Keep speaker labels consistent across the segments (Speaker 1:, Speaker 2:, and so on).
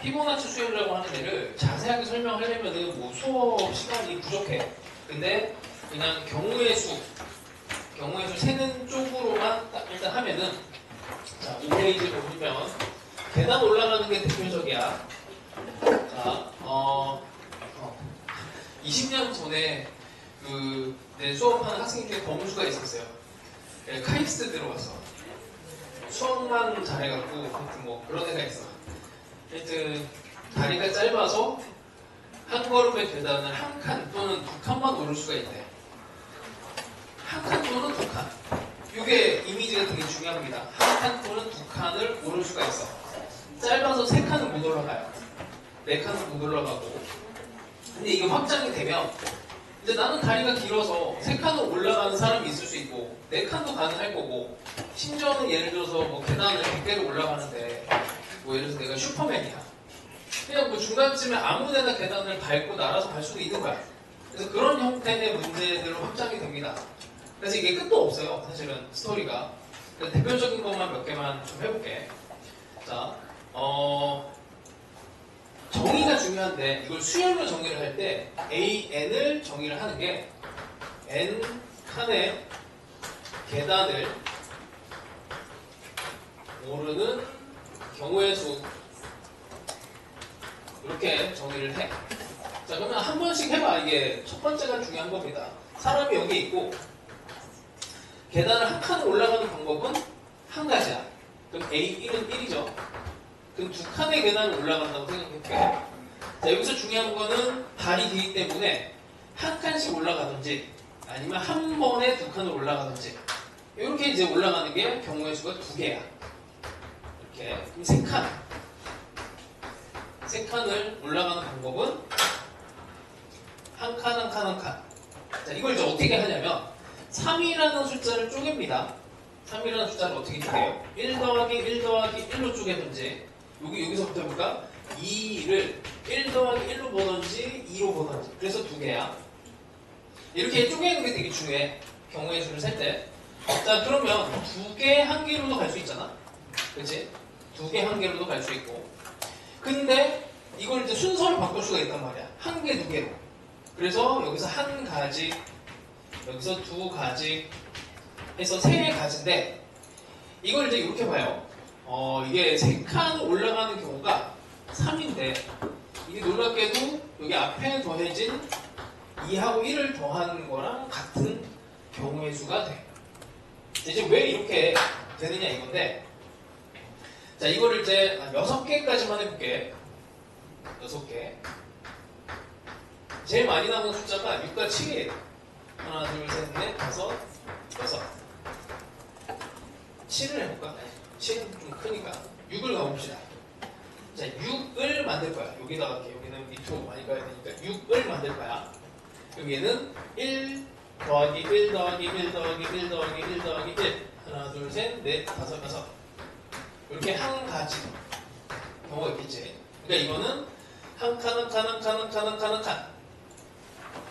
Speaker 1: 피보나치 수열이라고 하는 애를 자세하게 설명하려면은 뭐 수업 시간이 부족해. 근데 그냥 경우의 수 세는 쪽으로만 딱 일단 하면은, 자, 5페이지를 보시면 계단 올라가는 게 대표적이야. 자, 20년 전에 내 수업하는 학생 중에 범수가 있었어요. 카이스트 들어갔어. 수학만 잘해갖고 하여튼 뭐 그런 애가 있어. 하여튼 다리가 짧아서 한 걸음의 계단을 한 칸 또는 두 칸만 오를 수가 있대. 한 칸 또는 두 칸. 이게 이미지가 되게 중요합니다. 한 칸 또는 두 칸을 오를 수가 있어. 짧아서 세 칸은 못 올라가요. 네 칸은 못 올라가고. 근데 이게 확장이 되면 이제 나는 다리가 길어서 세 칸을 올라가는 사람이 있을 수 있고 네 칸도 가능할 거고, 심지어는 예를 들어서 뭐 계단을 100개를 올라가는데 뭐 예를 들어서 내가 슈퍼맨이야. 그냥 뭐 중간쯤에 아무 데나 계단을 밟고 날아서 갈 수도 있는 거야. 그래서 그런 형태의 문제들로 확장이 됩니다. 그래서 이게 끝도 없어요. 사실은 스토리가. 대표적인 것만 몇 개만 좀 해볼게. 자, 정의가 중요한데 이걸 수열로 정의를 할 때 AN을 정의를 하는 게 N 칸의 계단을 오르는 경우의 수, 이렇게 정의를 해. 자, 그러면 한 번씩 해봐. 이게 첫 번째가 중요한 겁니다. 사람이 여기 있고 계단을 한 칸 올라가는 방법은 한 가지야. 그럼 A1은 1이죠. 그럼 두 칸의 계단을 올라간다고 생각해볼게. 자, 여기서 중요한 거는 발이 길기 때문에 한 칸씩 올라가든지 아니면 한 번에 두 칸을 올라가든지, 이렇게 이제 올라가는 게 경우의 수가 두 개야. 이렇게. 그럼 세 칸을 올라가는 방법은 한 칸, 한 칸, 한 칸. 자, 이걸 이제 어떻게 하냐면 3이라는 숫자를 쪼갭니다. 3이라는 숫자를 어떻게 쪼개요? 1 더하기 1 더하기 1로 쪼개든지, 여기서부터 해볼까? 2를 1 더하기 1로 보든지 2로 보든지. 그래서 두 개야. 이렇게 쪼개는 게 되게 중요해. 경우의 수를 셀 때. 자, 그러면 두 개, 한 개로도 갈 수 있잖아. 그치? 두 개, 한 개로도 갈 수 있고. 근데 이걸 이제 순서를 바꿀 수가 있단 말이야. 한 개, 두 개로. 그래서 여기서 한 가지, 여기서 두 가지 해서 세 가지인데, 이걸 이제 이렇게 봐요. 이게 세 칸 올라가는 경우가 3인데, 이게 놀랍게도 여기 앞에 더해진 2하고 1을 더하는 거랑 같은 경우의 수가 돼. 이제 왜 이렇게 되느냐 이건데, 자, 이거를 이제 6개까지만 해볼게. 6개. 제일 많이 나오는 숫자가 6과 7이에요. 하나, 둘, 셋, 넷, 다섯, 여섯. 7을 해볼까? 7은 좀 크니까 6을 가봅시다. 자, 6을 만들 거야. 여기다가 이렇게, 여기는 밑으로 많이 가야 되니까 6을 만들 거야. 그럼 얘는 1 더하기 1 더하기 1 더하기 1 더하기 1 더하기 1. 하나, 둘, 셋, 넷, 다섯, 여섯. 이렇게 한 가지 경우가 있겠지. 그러니까 이거는 한 칸, 한 칸, 한 칸, 한 칸, 한 칸, 한 칸.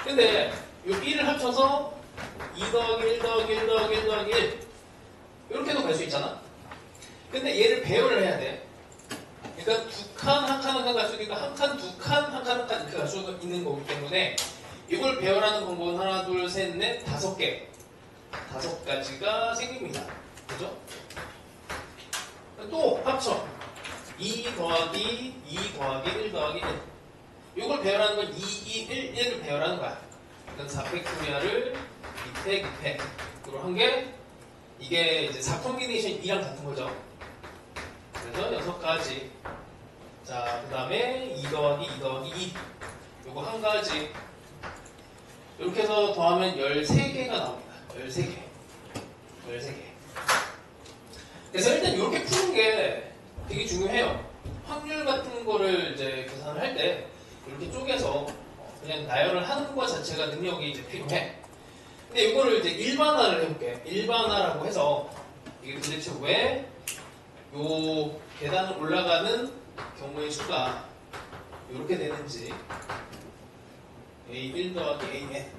Speaker 1: 근데 이 1을 합쳐서 2 더하기 1 더하기 1 더하기 1 더하기 1. 이렇게도 갈 수 있잖아. 근데 얘를 배열을 해야 돼. 그러니까 두 칸, 한 칸, 한 칸 갈 수 있으니까 한 칸, 두 칸, 한 칸, 한 칸 이렇게 갈 수 있는 거기 때문에 이걸 배열하는 방법은 하나, 둘, 셋, 넷, 5개. 5가지가 생깁니다. 그죠? 또 합쳐. 2 더하기 2 더하기 1 더하기 1. 이걸 배열하는 건 2, 2, 1, 1을 배열하는 거야. 그러니까 4팩토리아를 2팩, 2팩으로 한 게, 이게 이제 4 콤비네이션 2랑 같은 거죠. 그래서 6가지. 자, 그 다음에 2 더하기 2 더하기 2. 요거 한 가지. 이렇게 해서 더하면 13개가 나옵니다. 13개. 13개. 그래서 일단 이렇게 푸는 게 되게 중요해요. 확률 같은 거를 이제 계산을 할 때 이렇게 쪼개서 그냥 나열을 하는 것 자체가 능력이 이제 필요해. 근데 이거를 이제 일반화를 해볼게. 일반화라고 해서 이게 도대체 왜 요 계단을 올라가는 경우의 수가 이렇게 되는지. A1 더하기 AN.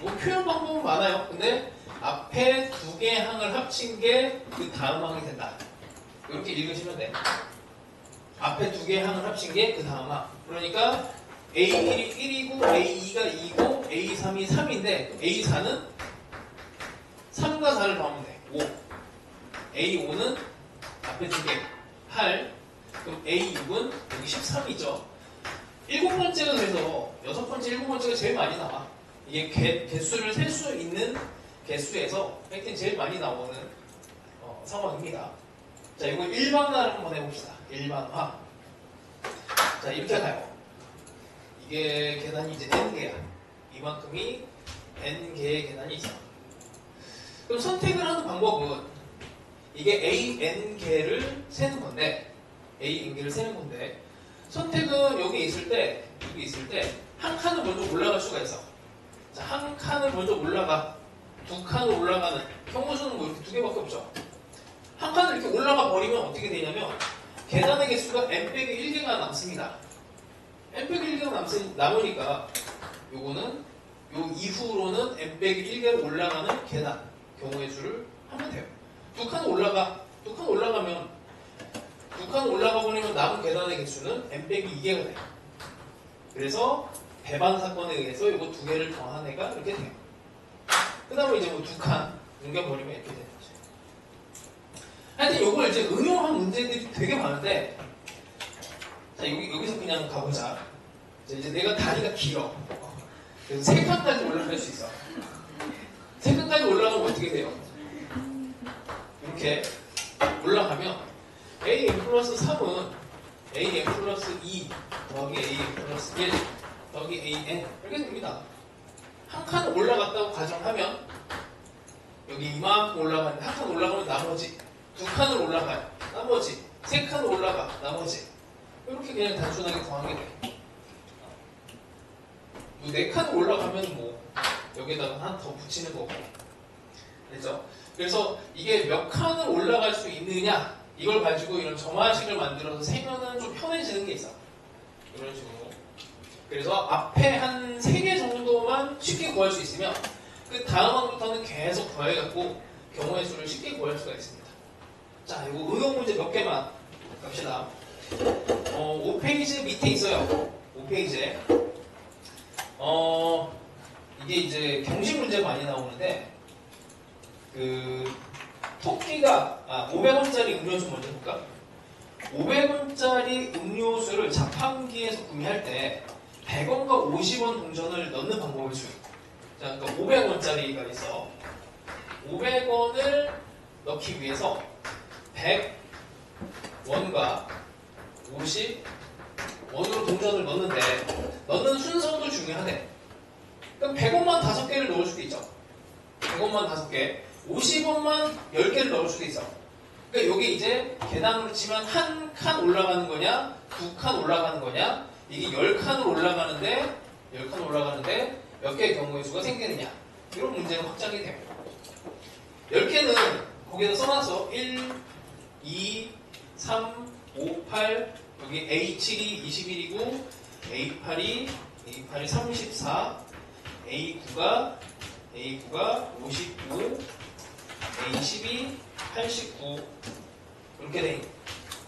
Speaker 1: 뭐 표현 방법은 많아요. 근데 앞에 두 개의 항을 합친 게 그 다음 항이 된다. 이렇게 읽으시면 돼. 앞에 두 개의 항을 합친 게 그 다음 항. 그러니까 A1이 1이고 A2가 2고 A3이 3인데 A4는 3과 4를 더하면 돼. 5. A5는 앞에 두 개 8. 그럼 A6은 여기 13이죠. 일곱 번째가 그래서 여섯 번째, 일곱 번째가 제일 많이 나와. 이게 개수를 셀 수 있는 개수에서 하여튼 제일 많이 나오는 상황입니다. 자, 이거 일반화를 한번 해봅시다. 일반화. 자, 이렇게 가요. 이게 계단이 이제 n개야. 이만큼이 n개의 계단이 있어. 그럼 선택을 하는 방법은 이게 a,n개를 세는 건데 a,n개를 세는 건데 선택은 여기 있을 때 한 칸을 먼저 올라갈 수가 있어. 자, 한 칸을 먼저 올라가. 두 칸을 올라가는 경우수는 뭐 이렇게 두 개밖에 없죠. 한 칸을 이렇게 올라가 버리면 어떻게 되냐면 계단의 개수가 n-1개가 남습니다. n-1개가 남으니까 요거는 요 이후로는 n-1개로 올라가는 계단 경우의 수를 하면 돼요. 두 칸 올라가면 두 칸 올라가 버리면 남은 계단의 개수는 n-2개가 돼요. 그래서 배반 사건에 의해서 이거 두 개를 더한 애가 이렇게 돼요. 그 다음에 이제 뭐 두 칸 옮겨버리면 이렇게 되는 거죠. 하여튼 이걸 이제 응용한 문제들이 되게 많은데, 자, 여기서 그냥 가보자. 자, 이제 내가 다리가 길어. 그래서 세 칸까지 올라갈 수 있어. 세 칸까지 올라가면 어떻게 돼요? 이렇게 올라가면 am 플러스 3은 am 플러스 2 더하기 am 플러스 1 더하기 an 이렇게 됩니다. 한 칸 올라갔다고 가정하면 여기 이만큼 올라가는데 한 칸 올라가면 나머지 두 칸을 올라가요. 나머지 세 칸을 올라가. 나머지 이렇게 그냥 단순하게 더하게 돼. 네 칸을 올라가면 뭐 여기다가 하나 더 붙이는 거고. 그렇죠? 그래서 이게 몇 칸을 올라갈 수 있느냐 이걸 가지고 이런 점화식을 만들어서 세면은 좀 편해지는 게 있어. 이런 식으로. 그래서 앞에 한 3개 정도만 쉽게 구할 수 있으면 그 다음 항부터는 계속 더해갖고 경우의 수를 쉽게 구할 수가 있습니다. 자, 이거 응용 문제 몇 개만 갑시다. 5페이지 밑에 있어요. 5페이지에. 이게 이제 경식 문제 많이 나오는데 토끼가 500원짜리 음료수 먼저 볼까? 500원짜리 음료수를 자판기에서 구매할 때 100원과 50원 동전을 넣는 방법을 줘요. 자, 그러니까 500원짜리가 있어. 500원을 넣기 위해서 100원과 50원으로 동전을 넣는데 넣는 순서도 중요하네. 그럼 100원만 5개를 넣을 수도 있죠. 100원만 5개, 50원만 10개를 넣을 수도 있어. 그러니까 여기 이제 계단으로 치면 한 칸 올라가는 거냐, 두 칸 올라가는 거냐, 이게 10칸으로 올라가는데 몇 개의 경우의 수가 생기느냐, 이런 문제는 확장이 돼요. 10개는 거기에다 써놨어. 1, 2, 3, 5, 8, 여기 A7이 21이고 A8이 34, A9가 59, A12 89 이렇게 돼.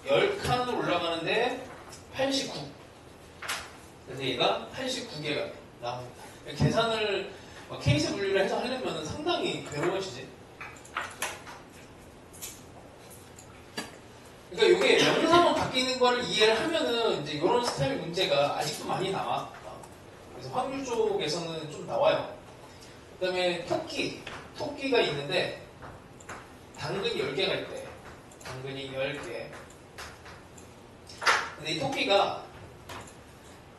Speaker 1: 10칸을 올라가는데 89. 그래서 얘가 89개가 나옵니다. 계산을 케이스 분류를 해서 하려면 상당히 괴로워지지. 그러니까 이게 명사만 바뀌는 거를 이해를 하면은 이제 이런 스타일 문제가 아직도 많이 나와. 그래서 확률 쪽에서는 좀 나와요. 그 다음에 토끼가 있는데 당근이 10개가 있대. 당근이 10개. 근데 이 토끼가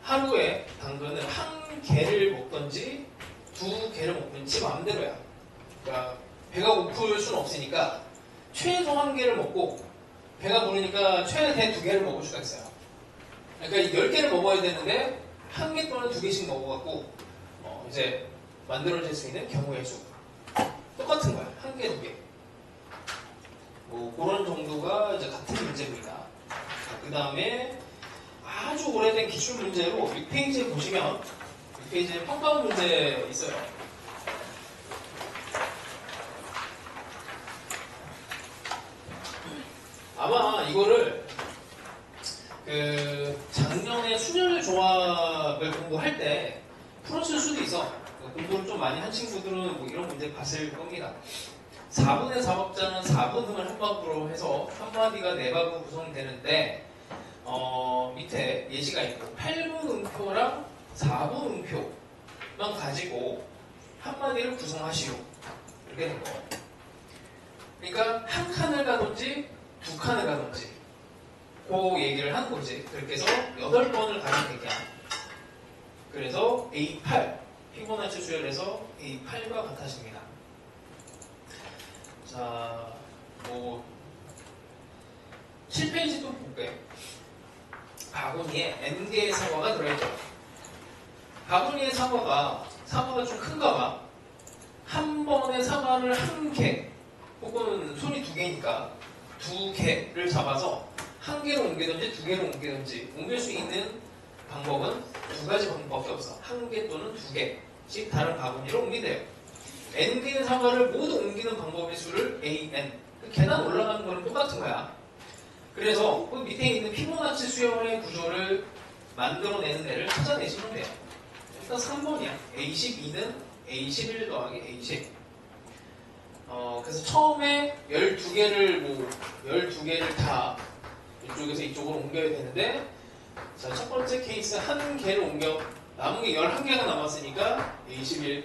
Speaker 1: 하루에 당근을 한 개를 먹던지 두 개를 먹든지 마음대로야. 그러니까 배가 고플 수는 없으니까 최소 한 개를 먹고 배가 부르니까 최대 2개를 먹을 수가 있어요. 그러니까 10개를 먹어야 되는데 한 개 또는 2개씩 먹어갖고 이제 만들어질 수 있는 경우의 수 똑같은 거야. 한 개, 2개. 뭐 그런 정도가 이제 같은 문제입니다. 그 다음에 아주 오래된 기출 문제로 6페이지에 보시면 6페이지에 평가원 문제 있어요. 아마 이거를 작년에 순열 조합을 공부할 때 풀었을 수도 있어. 공부를 좀 많이 한 친구들은 뭐 이런 문제 봤을 겁니다. 4분의 4박자는 4분음을 한박으로 해서 한마디가 4박으로 구성이 되는데 밑에 예시가 있고 8분 음표랑 4분 음표만 가지고 한마디를 구성하시오. 이렇게 된 거. 그러니까 한 칸을 가든지 두 칸을 가든지 그 얘기를 하는 거지. 그렇게 해서 8번을 가는 얘기야. 그래서 A8 피보나치 수열에서 A8과 같아집니다. 자, 뭐 7페이지 또 볼게요. 바구니에 N개의 사과가 들어있죠. 바구니의 사과가 좀 큰가 봐. 한 번에 사과를 한 개, 혹은 손이 2개니까 2개를 잡아서 한 개로 옮기든지 2개로 옮기든지 옮길 수 있는 방법은 2가지 방법밖에 없어. 1개 또는 2개씩 다른 바구니로 옮긴대요. N개의 사과를 모두 옮기는 방법의 수를 AN. 계단 올라가는 거는 똑같은 거야. 그래서 그 밑에 있는 피보나치 수열의 구조를 만들어내는 애를 찾아내시면 돼요. 일단 3번이야. A12는 A11 더하기 A10. 그래서 처음에 12개를 다 이쪽에서 이쪽으로 옮겨야 되는데, 자, 첫 번째 케이스 한 개를 옮겨, 남은 게 11개가 남았으니까 A11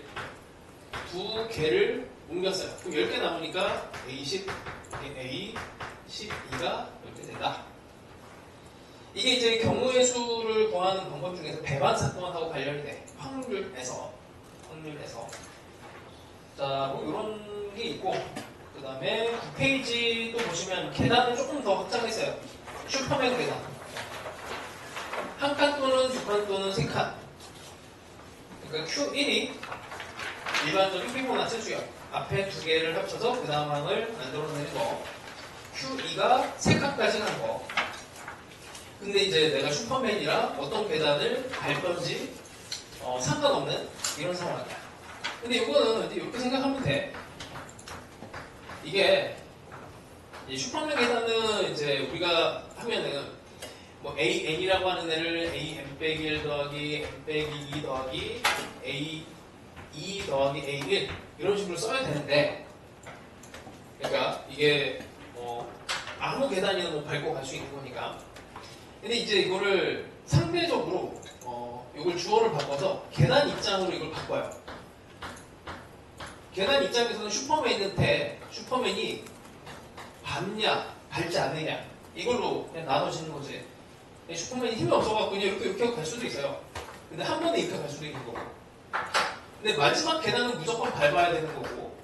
Speaker 1: 2개를 옮겼어요. 그럼 10개 남으니까 A10, A12가 이렇게 된다. 이게 이제 경우의 수를 구하는 방법 중에서 배반 사건하고 관련이 돼. 확률에서. 자, 뭐 이런 게 있고, 그 다음에 9페이지 또 보시면 계단을 조금 더 확장했어요. 슈퍼맨 계단. 한 칸 또는 두 칸 또는 세 칸. 그러니까 Q1이 일반적인 피보나치 수열. 앞에 2개를 합쳐서 그 다음 항을 만들어내는 거. Q2가 3칸까지 간 거. 근데 이제 내가 슈퍼맨이라 어떤 계단을 갈 건지 상관없는 이런 상황이야. 근데 이거는 이제 이렇게 생각하면 돼. 이게 슈퍼맨 계단은 이제 우리가 하면은 뭐 AN이라고 하는 애를 AN-1 더하기 N-2 더하기 A2 더하기 A1 이런 식으로 써야 되는데, 그러니까 이게 아무 계단이나 뭐 밟고 갈 수 있는 거니까. 근데 이제 이거를 상대적으로 이걸 주어를 바꿔서 계단 입장으로 이걸 바꿔요. 계단 입장에서는 슈퍼맨한테 슈퍼맨이 밟냐 밟지 않느냐 이걸로 그냥 나눠지는 거지. 슈퍼맨이 힘이 없어갖고 그냥 이렇게 갈 수도 있어요. 근데 한 번에 이렇게 갈 수도 있는 거고. 근데 마지막 계단은 무조건 밟아야 되는 거고.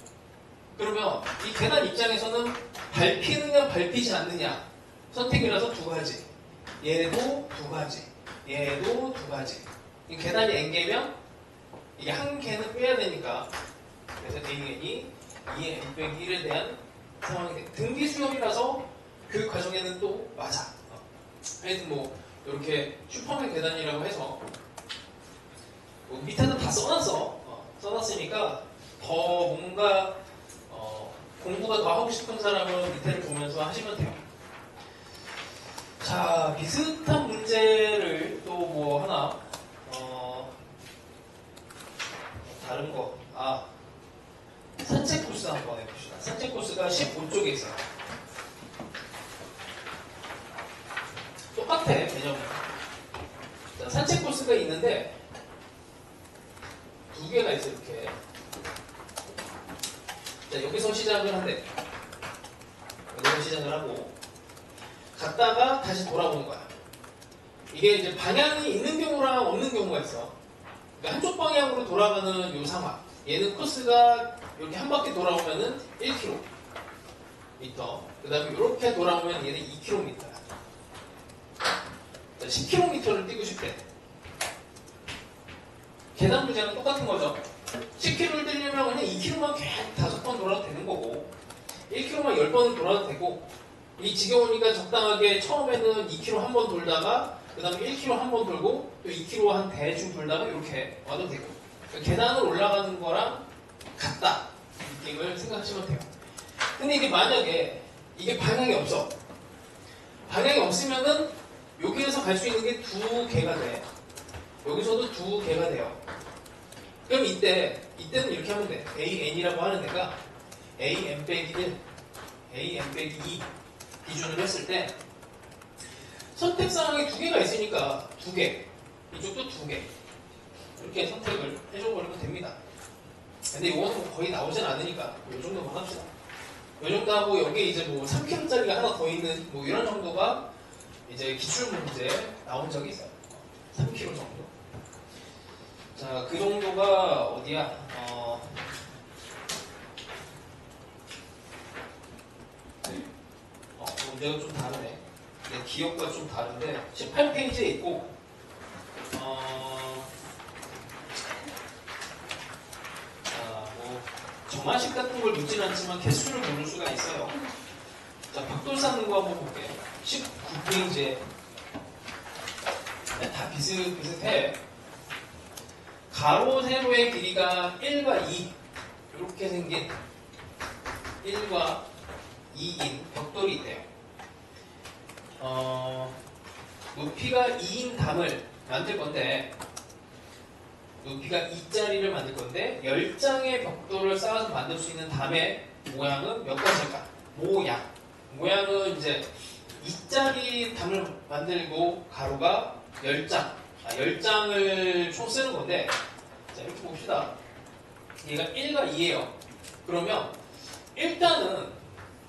Speaker 1: 그러면 이 계단 입장에서는 밟히느냐 밟히지 않느냐 선택이라서 2가지. 얘도 2가지. 얘도 2가지. 이 계단이 N개면 이게 한 개는 빼야 되니까, 그래서 AN이 2의 N-1에 대한 상황이 돼. 등기 수열이라서 교육 과정에는 또 맞아. 하여튼 뭐 이렇게 슈퍼맨 계단이라고 해서 뭐 밑에는 다 써놨어. 써놨으니까 더 뭔가 공부가 더 하고 싶은 사람은 밑에를 보면서 하시면 돼요. 자, 비슷한 문제를 또 뭐 하나 다른 거 산책 코스 한번 해봅시다. 산책 코스가 15쪽에 있어요. 똑같아, 개념은. 자, 산책 코스가 있는데 2개가 있어요, 이렇게. 자, 여기서 시작을 한대. 여기서 시작을 하고 갔다가 다시 돌아오는 거야. 이게 이제 방향이 있는 경우랑 없는 경우가 있어. 그러니까 한쪽 방향으로 돌아가는 요 상황. 얘는 코스가 이렇게 한 바퀴 돌아오면은 1km. 그 다음에 이렇게 돌아오면 얘는 2km야. 10km를 뛰고 싶대. 계단 문제는 똑같은 거죠. 10km를 뛰려면 그냥 2km만 계속 5번 돌아도 되는 거고, 1km만 10번은 돌아도 되고, 이 지겨우니까 적당하게 처음에는 2km 한 번 돌다가 그 다음에 1km 한 번 돌고 또 2km 한 대충 돌다가 이렇게 와도 되고, 그러니까 계단을 올라가는 거랑 같다 느낌을 생각하시면 돼요. 근데 이게 만약에 이게 방향이 없어. 방향이 없으면은 여기에서 갈 수 있는 게 두 개가 돼. 여기서도 두 개가 돼요. 그럼 이때는 이렇게 하면 돼. AN이라고 하는 데가 AN 빼기 1, AN 빼기 2 기준으로 했을 때 선택 상황이 두 개가 있으니까 두 개, 이쪽도 두 개. 이렇게 선택을 해줘버리면 됩니다. 근데 이거는 뭐 거의 나오진 않으니까 이 정도만 합시다. 이 정도 하고 여기에 이제 뭐 3kg짜리가 하나 더 있는 뭐 이런 정도가 이제 기출 문제 나온 적이 있어요. 3kg 정도. 자, 그 정도가 어디야? 문제가 좀 다르네. 기억과 좀 다른데 18페이지에 있고 뭐 정한식 같은 걸 묻진 않지만 개수를 모를 수가 있어요. 자, 벽돌 쌓는 거 한번 볼게요. 19페이지에 다 비슷비슷해. 가로 세로의 길이가 1과 2 이렇게 생긴 1과 2인 벽돌이 있대요. 높이가 2인 담을 만들 건데 높이가 2짜리를 만들 건데 10장의 벽돌을 쌓아서 만들 수 있는 담의 모양은 몇 가지일까? 모양은 이제 2짜리 담을 만들고 가로가 10장 10장을 총 쓰는 건데 자, 이렇게 봅시다. 얘가 1과 2예요. 그러면 일단은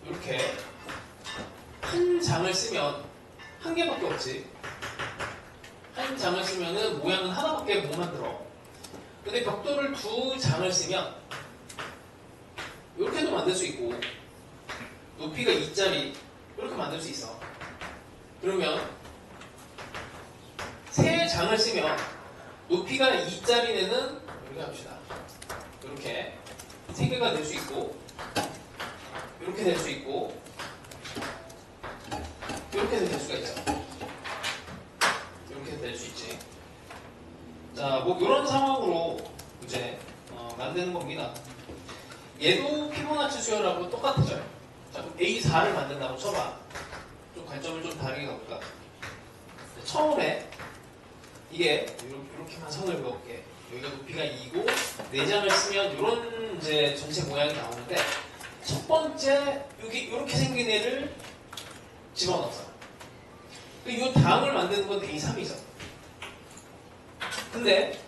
Speaker 1: 이렇게 한 장을 쓰면 한 개밖에 없지. 한 장을 쓰면은 모양은 하나밖에 못 만들어. 근데 벽돌을 두 장을 쓰면 이렇게도 만들 수 있고 높이가 2짜리 이렇게 만들 수 있어. 그러면 세 장을 쓰면 높이가 2짜리는 이렇게 합시다. 이렇게 세 개가 될 수 있고 이렇게 될 수 있고 이렇게도 될 수가 있죠. 이렇게 될 수 있지. 자, 뭐 이런 상황으로 이제 만드는 겁니다. 얘도 피보나치 수열하고 똑같아져요. 자, 그럼 A4를 만든다고 쳐봐. 좀 관점을 좀 다르게 가볼까? 처음에 이게 이렇게만 선을 그어볼게. 여기가 높이가 2고 4장을 쓰면 이런 이제 전체 모양이 나오는데 첫 번째 여기 이렇게 생긴 애를 집어넣었어. 이 다음을 만드는 건 A3이죠. 근데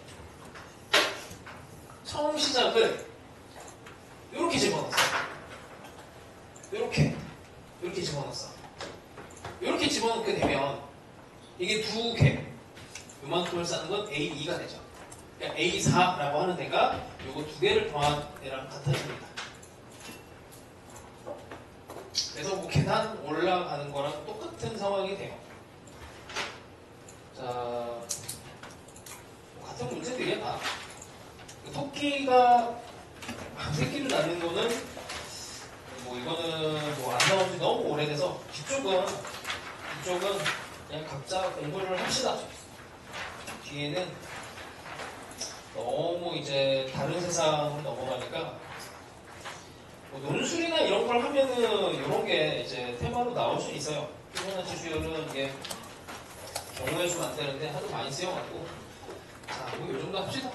Speaker 1: 처음 시작을 이렇게 집어넣었어. 이렇게 집어넣었어. 이렇게 집어넣게 되면 이게 두 개, 요만큼을 쌓는 건 A2가 되죠. 그러니까 A4라고 하는 애가 요거 두 개를 더한 애랑 같아집니다. 그래서 뭐 계단 올라가는 거랑 똑같은 상황이 돼요. 자, 같은 문제들이야 다. 토끼가 새끼를 낳는 거는 뭐 이거는 뭐 안 나온 지 너무 오래돼서 이쪽은 그냥 각자 공부를 합시다. 뒤에는 너무 이제 다른 세상으로 넘어가니까 뭐 논술이나 이런 걸 하면은 이런 게 이제 테마로 나올 수 있어요. 피보나치 수열은 이게 경우의 수가 안 되는데 하도 많이 쓰여갖고 자, 뭐 이 정도 합시다.